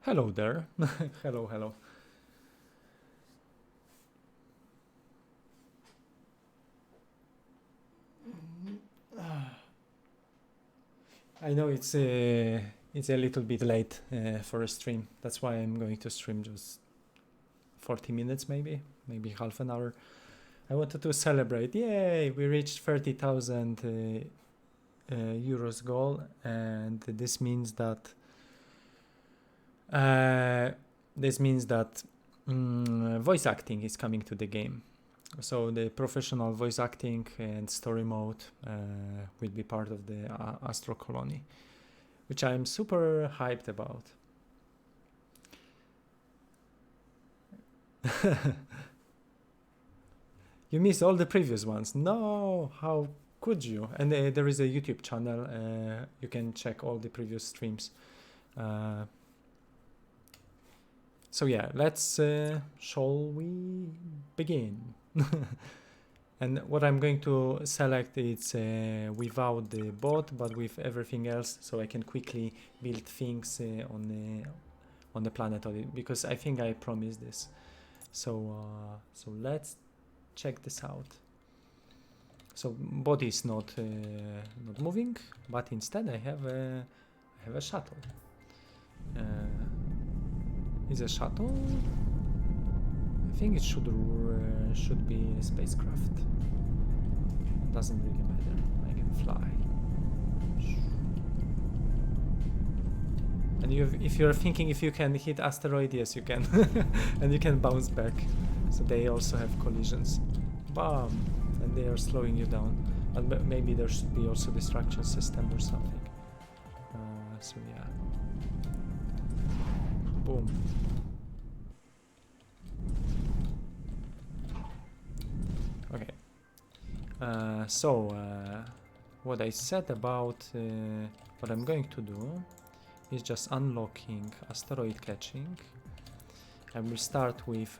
Hello there. Hello, hello. I know it's a little bit late for a stream. That's why I'm going to stream just 40 minutes, maybe half an hour. I wanted to celebrate. Yay! We reached 30,000 euros goal, and this means that voice acting is coming to the game. So the professional voice acting and story mode will be part of the Astro Colony, which I'm super hyped about. You missed all the previous ones. No, how could you? And there is a YouTube channel. You can check all the previous streams. So yeah, let's shall we begin? And what I'm going to select is without the bot, but with everything else, so I can quickly build things on the planet of it, because I think I promised this. So so let's check this out. So bot is not moving, but instead I have a shuttle. Is a shuttle? I think it should be a spacecraft. Doesn't really matter. I can fly. And if you're thinking if you can hit asteroid, yes you can, and you can bounce back. So they also have collisions. Bam! And they are slowing you down. But maybe there should be also destruction system or something. So yeah. Boom. Okay. What I said about what I'm going to do is just unlocking asteroid catching. I will start with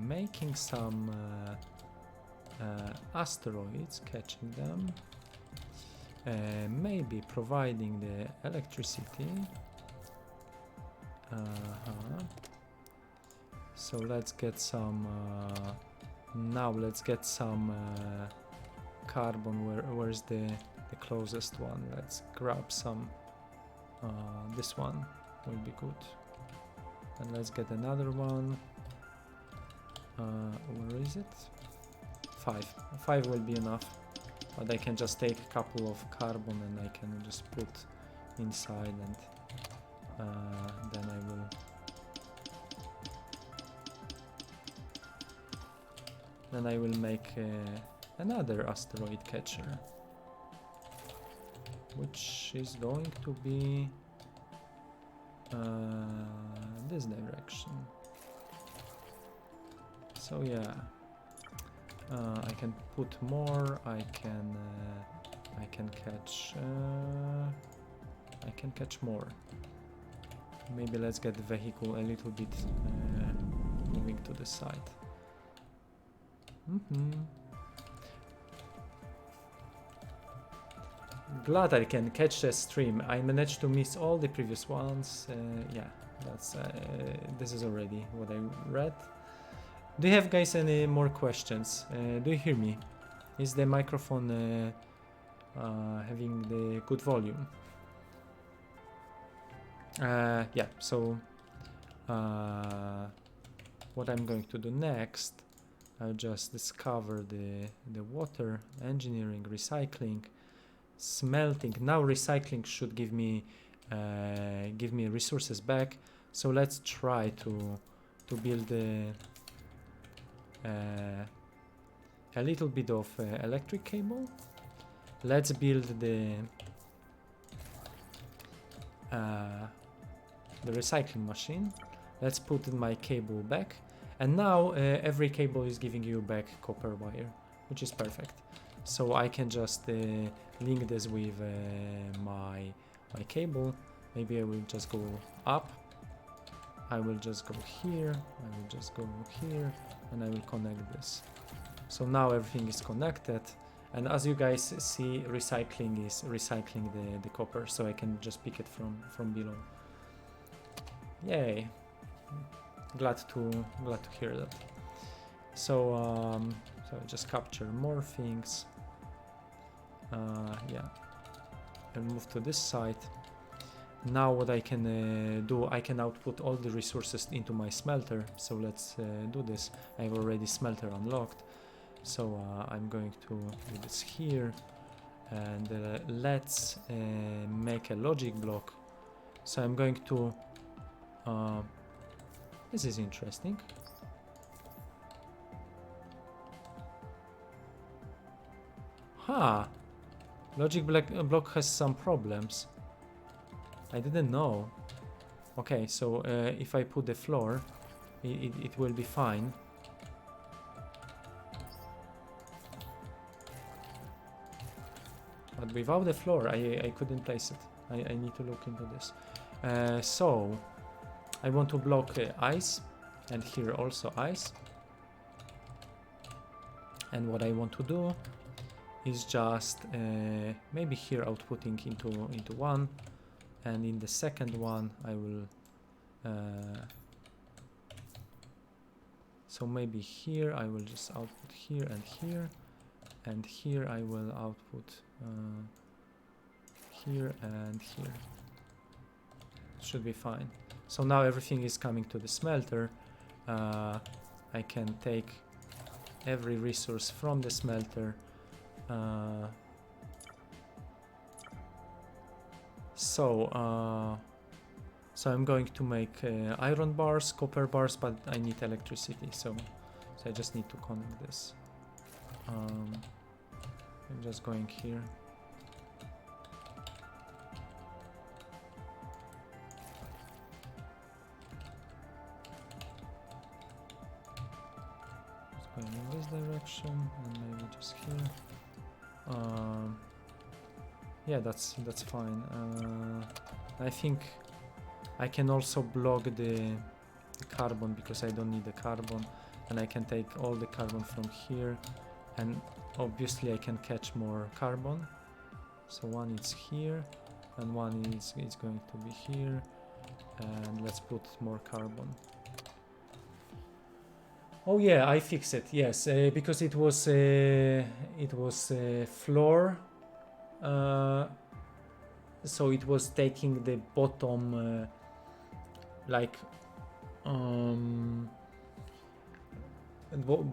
making some asteroids, catching them, maybe providing the electricity. So let's get some now let's get some carbon. Where's the closest one? Let's grab some. This one will be good, and let's get another one. Where is it? 5 will be enough, but I can just take a couple of carbon and I can just put inside, and then I will make another asteroid catcher, which is going to be this direction. So yeah, I can put more. I can catch more. Maybe let's get the vehicle a little bit moving to the side. Glad I can catch the stream. I managed to miss all the previous ones. Yeah, that's this is already what I read. Do you have guys any more questions? Do you hear me? Is the microphone having the good volume? Yeah, so what I'm going to do next, I'll just discover the water, engineering, recycling, smelting. Now recycling should give me resources back. So let's try to build a little bit of electric cable. Let's build the recycling machine. Let's put in my cable back, and now every cable is giving you back copper wire, which is perfect. So I can just link this with my cable. Maybe I will just go up. I will just go here. I will just go here, and I will connect this. So now everything is connected, and as you guys see, recycling is recycling the copper, so I can just pick it from below. Yay! Glad to hear that. So so just capture more things. Yeah, and move to this side. Now what I can do, I can output all the resources into my smelter. So let's do this. I have already smelter unlocked. So I'm going to do this here, and let's make a logic block. So I'm going to this is interesting. Huh. Logic block has some problems. I didn't know. Okay, so if I put the floor, it will be fine. But without the floor, I couldn't place it. I need to look into this. So I want to block ice, and here also ice. And what I want to do is just maybe here outputting into one, and in the second one I will so maybe here I will just output here, and here I will output here and here. Should be fine. So now everything is coming to the smelter. I can take every resource from the smelter. So I'm going to make iron bars, copper bars, but I need electricity, so I just need to connect this. I'm just going here. Just going in this direction, and maybe just here. Yeah, that's fine. I think I can also block the carbon, because I don't need the carbon, and I can take all the carbon from here, and obviously I can catch more carbon. So one is here, and one is going to be here, and let's put more carbon. Oh yeah, I fixed it. Yes, because it was floor. So it was taking the bottom like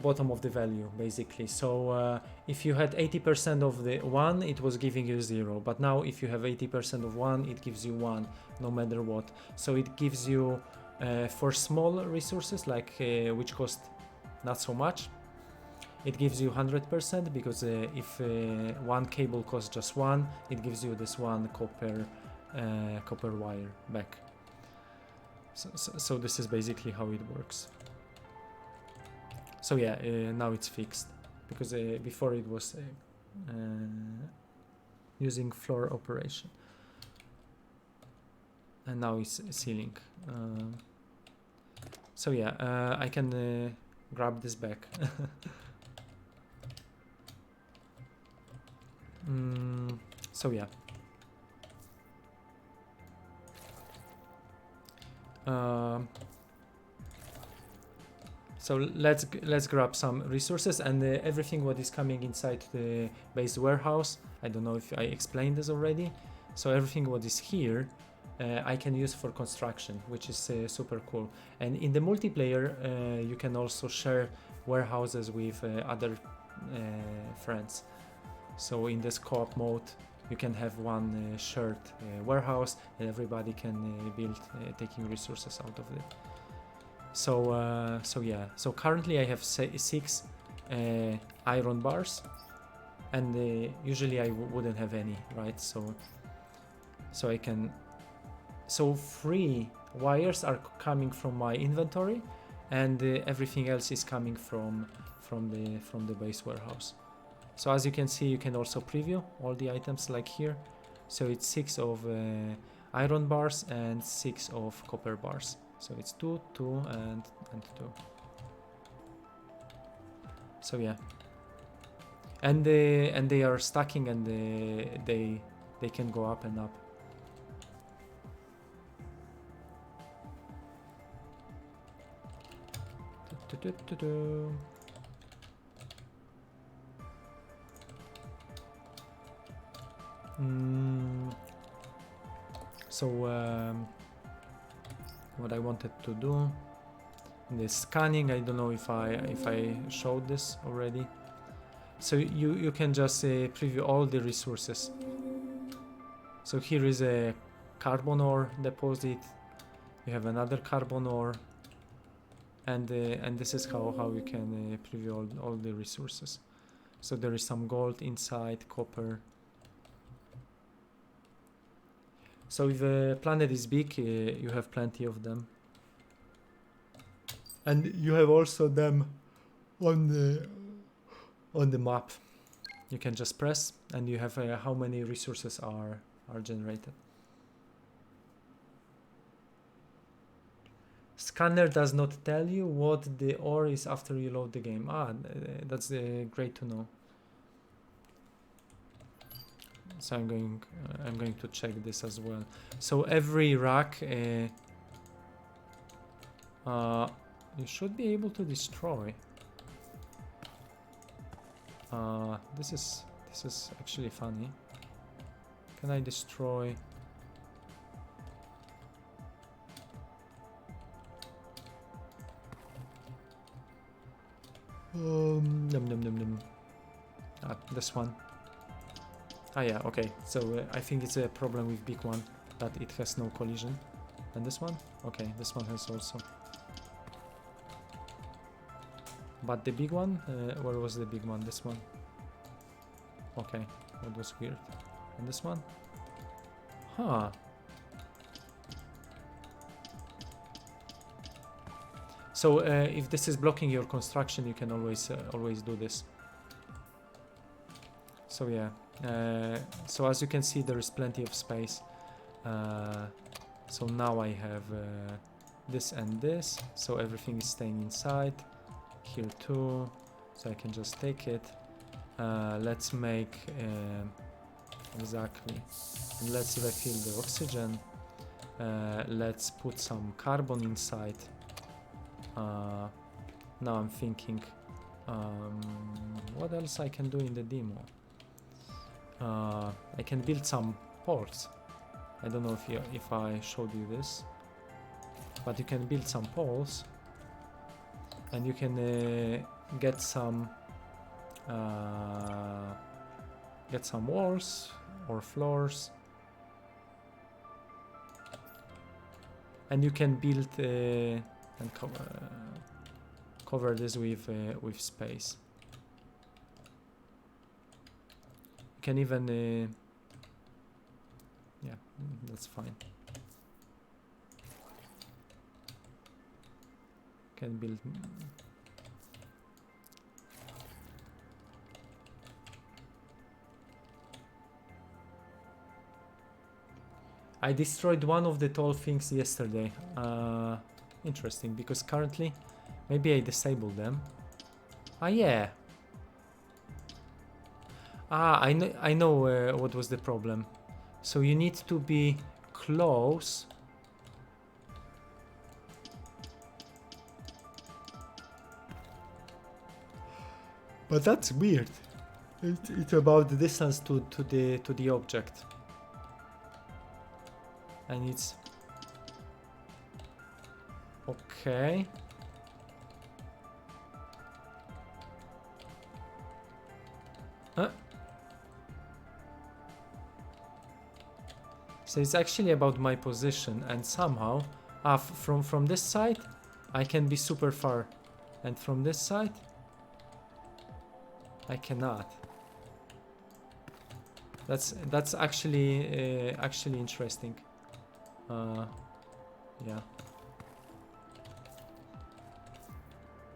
bottom of the value basically. So if you had 80% of the one, it was giving you 0, but now if you have 80% of one, it gives you 1 no matter what. So it gives you for small resources like which cost not so much, it gives you 100%, because if one cable costs just 1, it gives you this one copper wire back. So this is basically how it works. So yeah, now it's fixed, because before it was using floor operation, and now it's ceiling. So yeah, I can grab this back. So yeah. So let's grab some resources, and everything what is coming inside the base warehouse. I don't know if I explained this already. So everything what is here, I can use for construction, which is super cool. And in the multiplayer, you can also share warehouses with other friends. So in this co-op mode, you can have one shared warehouse, and everybody can build taking resources out of it. So so yeah. So currently I have 6 iron bars, and usually I wouldn't have any, right? So I can. So 3 wires are coming from my inventory, and everything else is coming from the base warehouse. So as you can see, you can also preview all the items like here. So it's 6 of iron bars and 6 of copper bars. So it's 2, 2, and 2. So yeah, and they are stacking, and they can go up and up. Du-du-du-du. So what I wanted to do, the scanning, I don't know if I showed this already. So you can just preview all the resources. So here is a carbon ore deposit. You have another carbon ore, and this is how you can preview all the resources. So there is some gold inside, copper. So if a planet is big, you have plenty of them, and you have also them on the map. You can just press, and you have how many resources are generated. Scanner does not tell you what the ore is after you load the game. That's great to know. So I'm going to check this as well. So every rack you should be able to destroy. This is actually funny. Can I destroy? This one. Yeah, okay. So I think it's a problem with big one, that it has no collision. And this one? Okay, this one has also. But the big one? Where was the big one? This one. Okay, that was weird. And this one? Huh. So if this is blocking your construction, you can always do this. So yeah. So as you can see, there is plenty of space. So now I have this and this, so everything is staying inside. Here too, so I can just take it. Let's make exactly. Let's refill the oxygen. Let's put some carbon inside. Now I'm thinking, what else I can do in the demo? I can build some ports. I don't know if I showed you this, but you can build some poles, and you can get some walls or floors, and you can build and cover this with space. You can even yeah, that's fine. Can build. I destroyed one of the tall things yesterday. Interesting, because currently maybe I disabled them. Yeah. I know what was the problem. So you need to be close. But that's weird. It's about the distance to the object. And it's okay. So it's actually about my position, and somehow from this side I can be super far, and from this side I cannot. That's actually interesting. Yeah.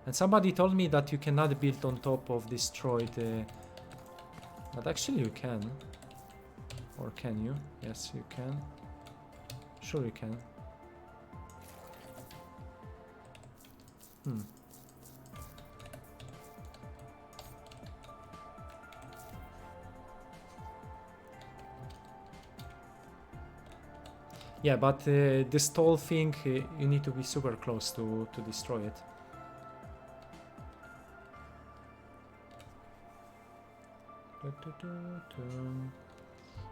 And somebody told me that you cannot build on top of destroyed, but actually you can. Or can you? Yes, you can. Sure you can. Yeah, but this tall thing, you need to be super close to destroy it.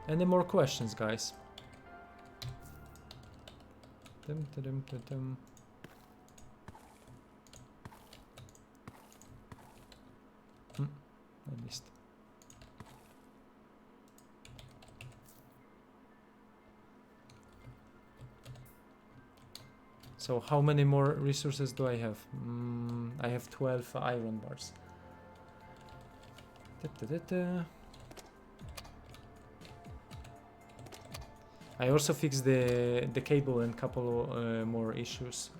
Any more questions, guys? I missed. So how many more resources do I have? I have 12 iron bars. I also fixed the cable and couple more issues,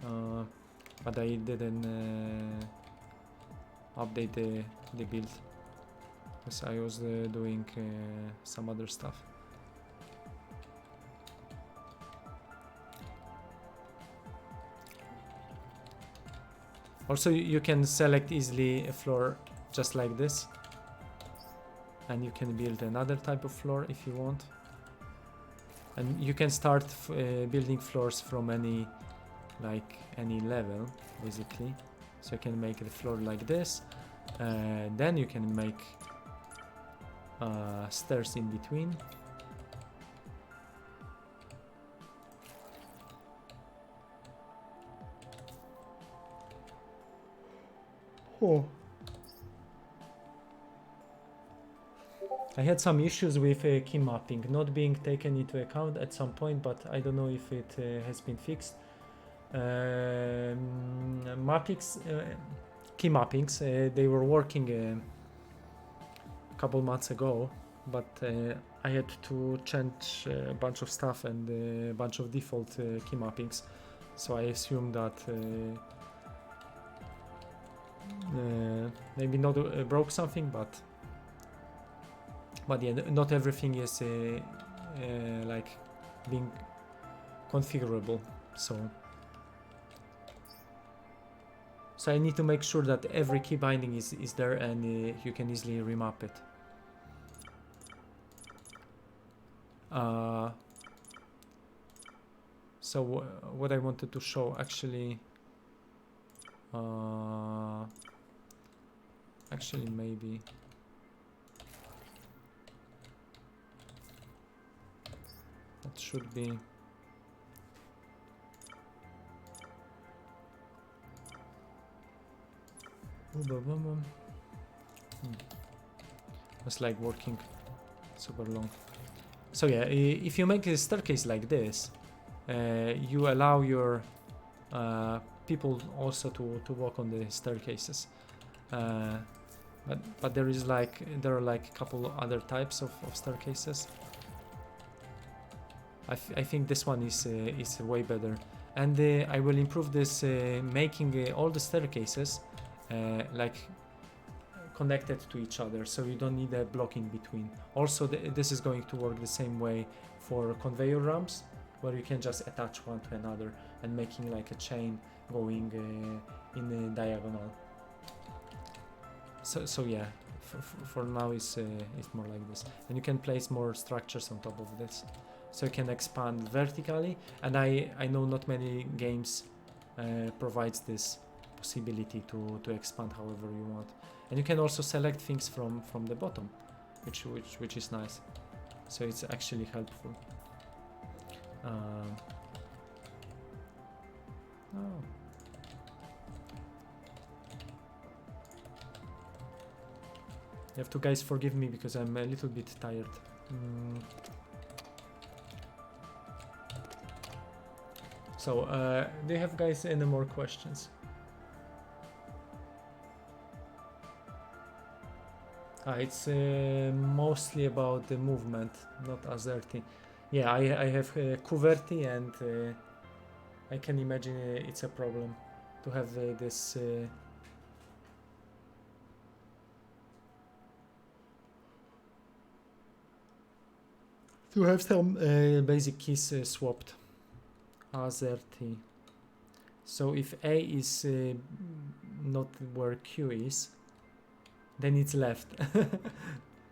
but I didn't update the build because I was doing some other stuff. Also, you can select easily a floor just like this, and you can build another type of floor if you want. And you can start building floors from any level, basically. So you can make the floor like this, then you can make stairs in between. Oh. I had some issues with key mapping not being taken into account at some point, but I don't know if it has been fixed. Key mappings, they were working a couple months ago, but I had to change a bunch of stuff and a bunch of default key mappings, so I assume that maybe not broke something, but yeah, not everything is like being configurable, so I need to make sure that every key binding is there, and you can easily remap it. So what I wanted to show actually maybe that should be it's like working super long. So yeah, if you make a staircase like this, you allow your people also to walk on the staircases, but there are like a couple other types of staircases. I think this one is way better, and I will improve this, making all the staircases like connected to each other, so you don't need a block in between. Also, this is going to work the same way for conveyor ramps, where you can just attach one to another and making like a chain going in a diagonal. So yeah, for now it's more like this, and you can place more structures on top of this, so you can expand vertically. And I know not many games provides this possibility to expand however you want, and you can also select things from the bottom, which is nice, so it's actually helpful. Oh. You have to, guys, forgive me because I'm a little bit tired. So do you have, guys, any more questions? It's mostly about the movement, not Azerty. Yeah, I have Kuverti, and I can imagine it's a problem to have this to have some basic keys swapped. Azerty. So if A is not where Q is, then it's left.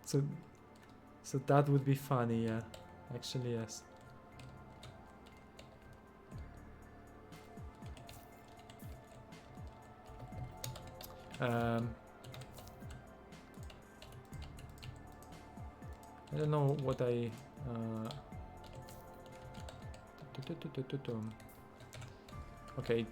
so that would be funny, yeah. Actually, yes. I don't know what I okay.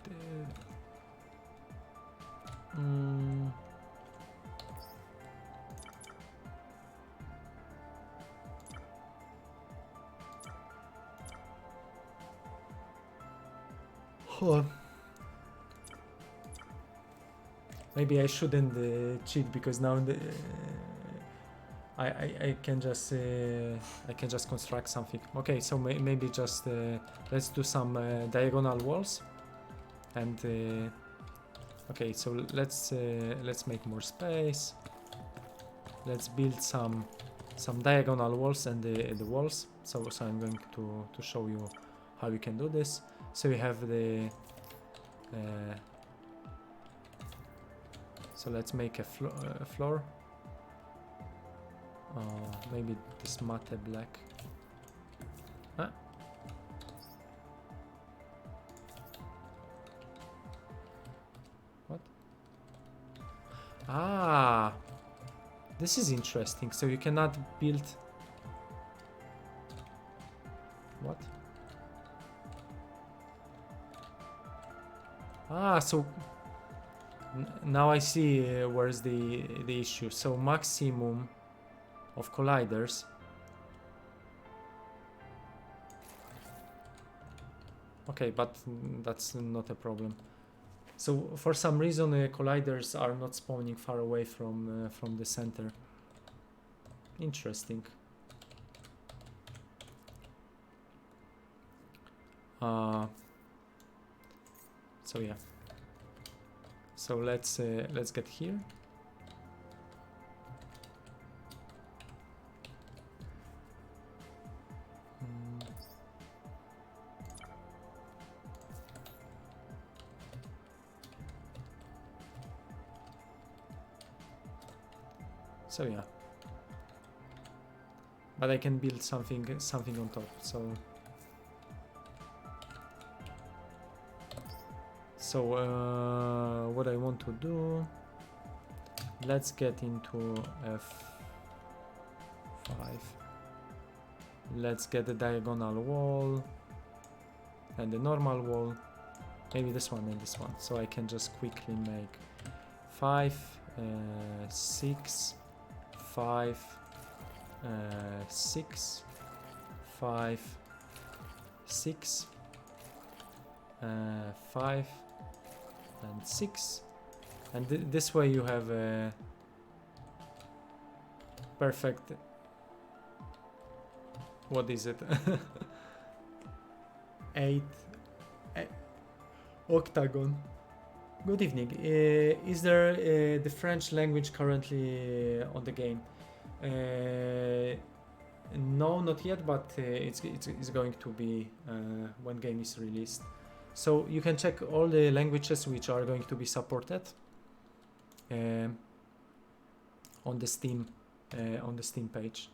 Oh. Maybe I shouldn't cheat because now I can just construct something. Okay, so maybe just let's do some diagonal walls, and okay, so let's make more space. Let's build some diagonal walls and the walls. So I'm going to show you how you can do this. So we have the so let's make a floor. Maybe this matte black. Huh? What? Ah, this is interesting. So you cannot build. What? Ah, so now I see where's the issue. So maximum of colliders. Okay, but that's not a problem. So for some reason colliders are not spawning far away from the center. Interesting. So yeah. So let's get here. So yeah. But I can build something on top. So what I want to do, let's get into F5. Let's get the diagonal wall and the normal wall, maybe this one and this one, so I can just quickly make 5 6 5 6 5 6 5 and 6, and this way you have a perfect, what is it, 8 octagon. Good evening. Is there the French language currently on the game? No, not yet, but it's going to be when game is released. So you can check all the languages which are going to be supported on the Steam page.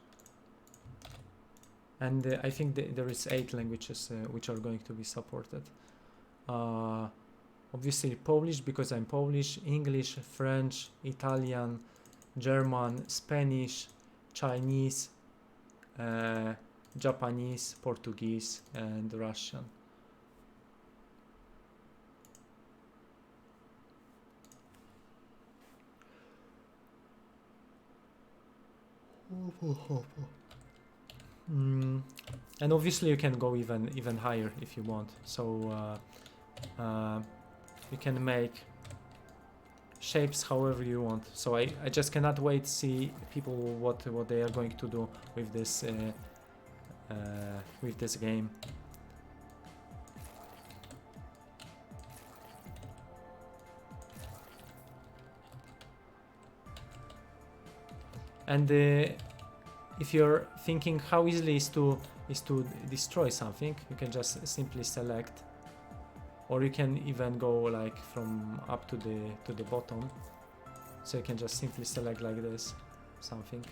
And I think there is 8 languages which are going to be supported. Obviously Polish, because I'm Polish, English, French, Italian, German, Spanish, Chinese, Japanese, Portuguese, and Russian. And obviously you can go even higher if you want. So you can make shapes however you want. So I just cannot wait to see people what they are going to do with this game. And if you're thinking how easily is to destroy something, you can just simply select, or you can even go like from up to the bottom. So you can just simply select like this something,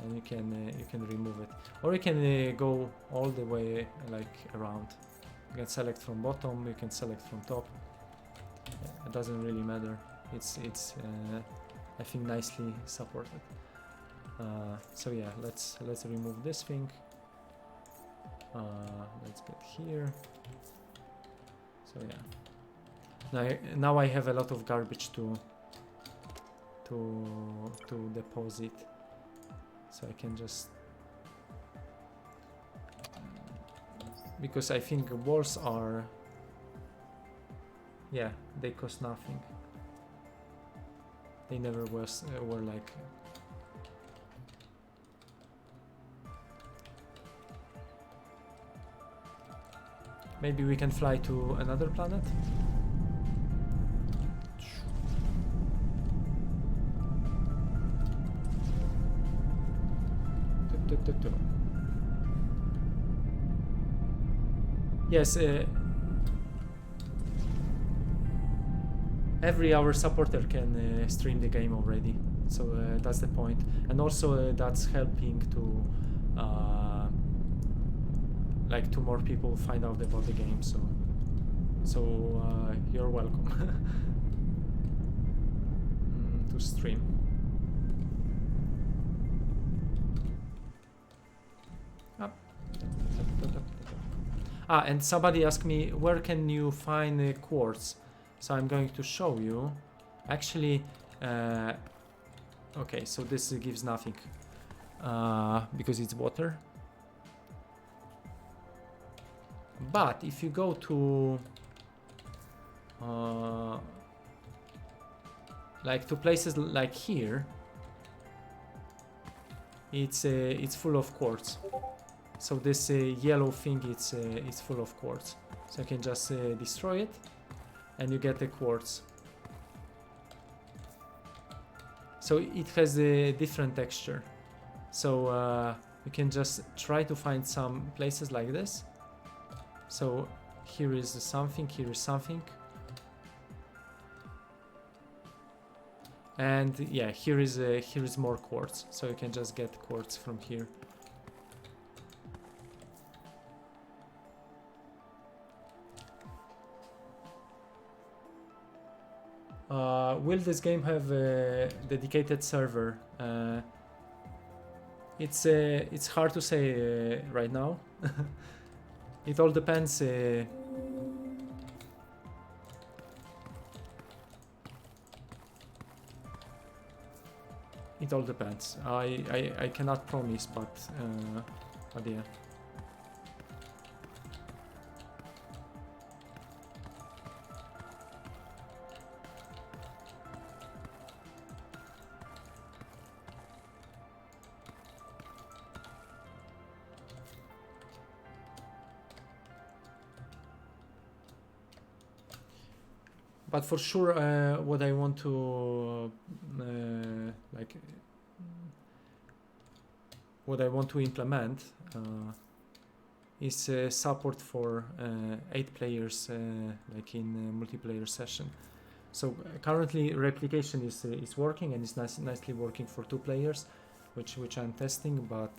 and you can remove it, or you can go all the way like around. You can select from bottom, you can select from top. It doesn't really matter. It's I think nicely supported. So yeah, let's remove this thing. Let's get here. So yeah, now I have a lot of garbage to deposit, so I can just, because I think walls are, yeah, they cost nothing. They never were like. Maybe we can fly to another planet? Yes, every our supporter can stream the game already, so that's the point. And also that's helping to like to more people find out about the game, so you're welcome to stream. And somebody asked me where can you find quartz, so I'm going to show you. Actually, okay, so this gives nothing because it's water. But if you go to like to places like here, it's full of quartz. So this yellow thing, it's full of quartz. So you can just destroy it, and you get the quartz. So it has a different texture. So you can just try to find some places like this. So here is something, here is something. And yeah, here is more quartz. So you can just get quartz from here. Will this game have a dedicated server? It's hard to say right now. It all depends. It all depends. I cannot promise, but yeah. But for sure, what I want to like, what I want to implement is support for 8 players, like in multiplayer session. So currently, replication is working, and it's nicely working for 2 players, which I'm testing. But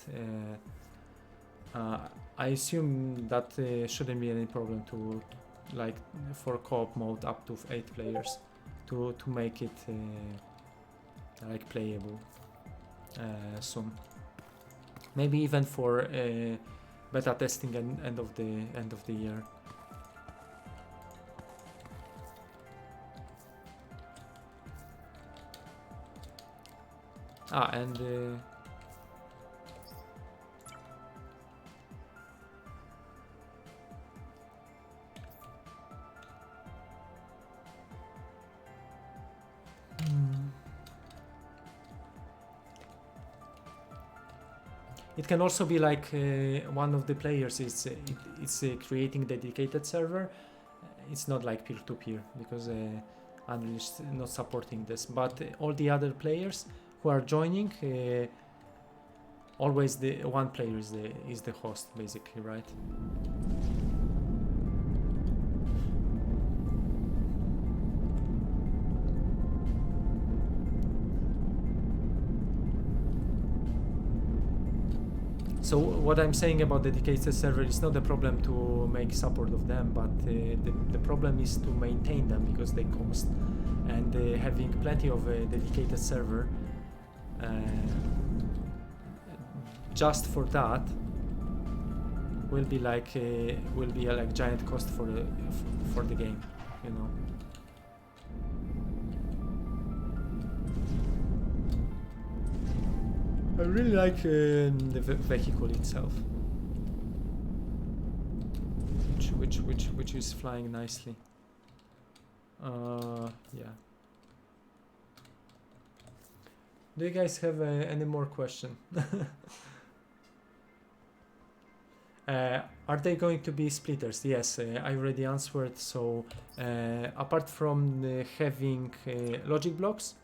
I assume that shouldn't be any problem to. Like for co-op mode up to 8 players to make it like playable soon. Maybe even for beta testing and end of the year. And it can also be like one of the players is creating a dedicated server. It's not like peer-to-peer because Unreal is not supporting this. But all the other players who are joining, always the one player is the host, basically, right? So what I'm saying about dedicated server is not a problem to make support of them, but the problem is to maintain them because they cost. And having plenty of a dedicated server just for that will be like a giant cost for the game, you know. I really like the vehicle itself, which is flying nicely. Yeah. Do you guys have any more question? Are they going to be splitters? Yes, I already answered. So apart from having logic blocks,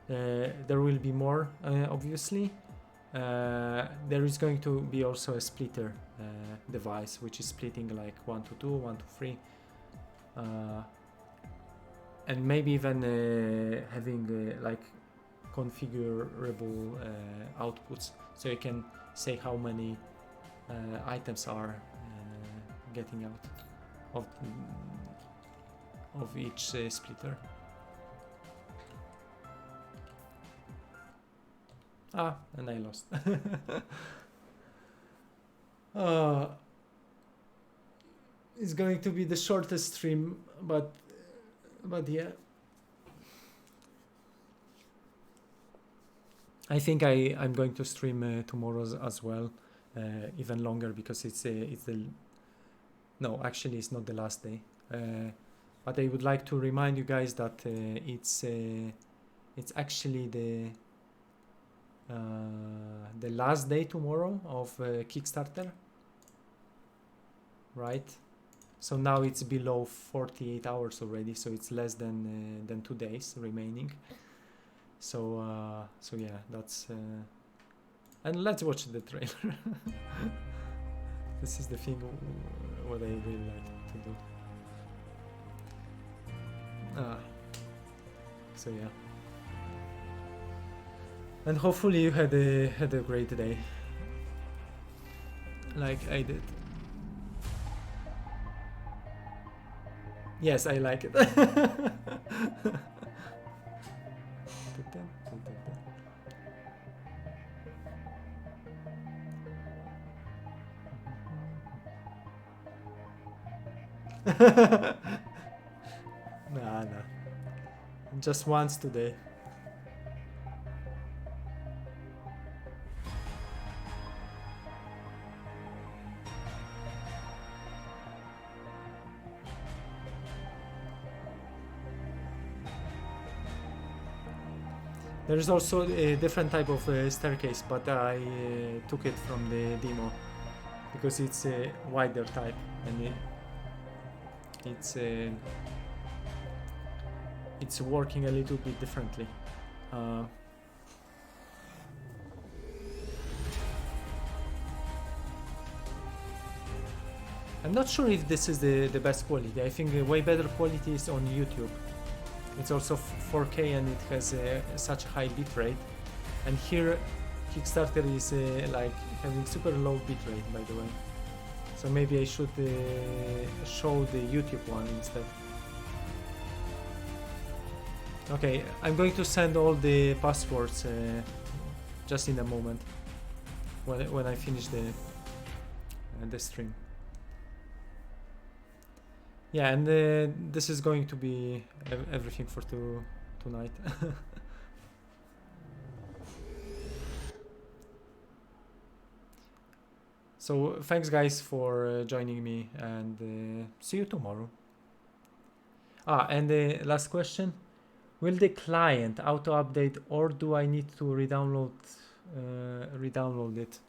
there will be more, obviously. There is going to be also a splitter device, which is splitting like 1 to 2, 1 to 3. And maybe even having like configurable outputs, so you can say how many items are getting out of each splitter. And I lost. It's going to be the shortest stream, but yeah. I think I'm going to stream tomorrow as well, even longer, because it's the no, actually it's not the last day. But I would like to remind you guys that it's actually the last day tomorrow of Kickstarter, right? So now it's below 48 hours already, so it's less than 2 days remaining. So yeah, that's and let's watch the trailer. This is the thing what I really like to do. So yeah, and hopefully you had a great day, like I did. Yes, I like it. Nah, just once today. There is also a different type of staircase, but I took it from the demo because it's a wider type and it's working a little bit differently. I'm not sure if this is the best quality. I think the way better quality is on YouTube. It's also 4K and it has such a high bitrate. And here Kickstarter is like having super low bitrate, by the way. So maybe I should show the YouTube one instead. Okay, I'm going to send all the passwords just in a moment when I finish the stream. Yeah, and this is going to be everything for tonight. So thanks guys for joining me, and see you tomorrow. And the last question: will the client auto update, or do I need to re-download it?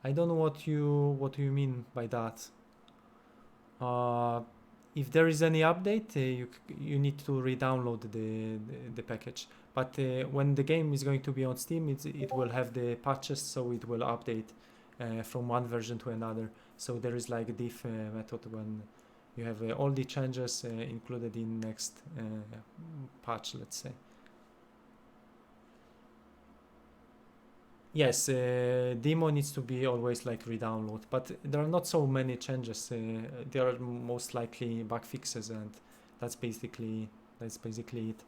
I don't know what you mean by that. If there is any update, you need to re-download the package. But when the game is going to be on Steam, it will have the patches, so it will update from one version to another. So there is like a diff method when you have all the changes included in next patch, let's say. Yes, demo needs to be always like re-download, but there are not so many changes. There are most likely bug fixes, and that's basically it.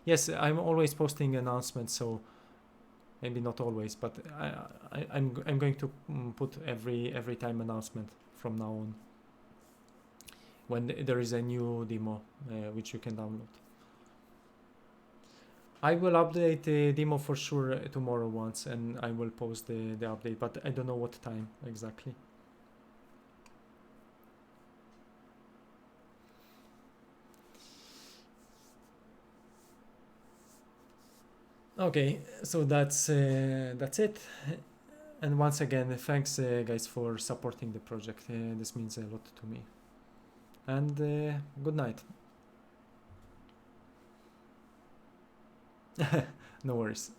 Yes, I'm always posting announcements, so Maybe not always, but I'm going to put every time announcement from now on when there is a new demo which you can download. I will update the demo for sure tomorrow once, and I will post the update, but I don't know what time exactly. Okay, so that's it. And once again, thanks guys for supporting the project. This means a lot to me. And good night. No worries.